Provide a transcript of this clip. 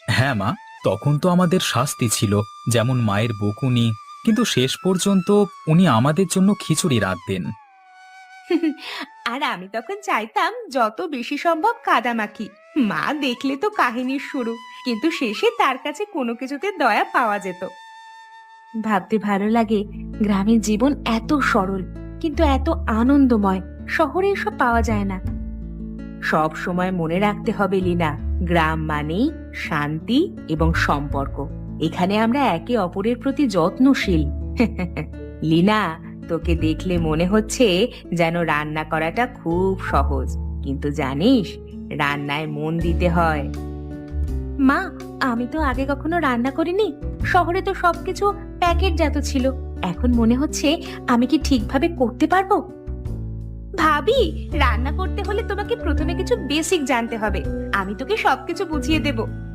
হ্যাঁ মা, তখন তো আমাদের শাস্তি ছিল, যেমন মায়ের বকুনি, কিন্তু শেষ পর্যন্ত উনি আমাদের জন্য খিচুড়ি রাঁধতেন। আর আমি তখন চাইতাম যত বেশি সম্ভব কাদামাখি। মা দেখলে তো কাহিনীর শুরু, কিন্তু শেষে তার কাছে কোনো কিছুতে দয়া পাওয়া যেত। ভাবতে ভালো লাগে, গ্রামের জীবন এত সরল কিন্তু এত আনন্দময়। শহরে এসব পাওয়া যায় না। সব সময় মনে রাখতে হবে লীনা, গ্রাম মানেই শান্তি এবং সম্পর্ক। এখানে আমরা একে অপরের প্রতি যত্নশীল। লীনা, তোকে দেখলে মনে হচ্ছে যেন রান্না করাটা খুব সহজ, কিন্তু জানিস রান্নায় মন দিতে হয়। মা, আমি তো আগে কখনো রান্না করিনি। শহরে তো সবকিছু প্যাকেটজাত ছিল। এখন মনে হচ্ছে আমি কি ঠিকভাবে করতে পারবো? ভাবি, রান্না করতে হলে তোমাকে প্রথমে কিছু বেসিক জানতে হবে। আমি তোকে সবকিছু বুঝিয়ে দেব।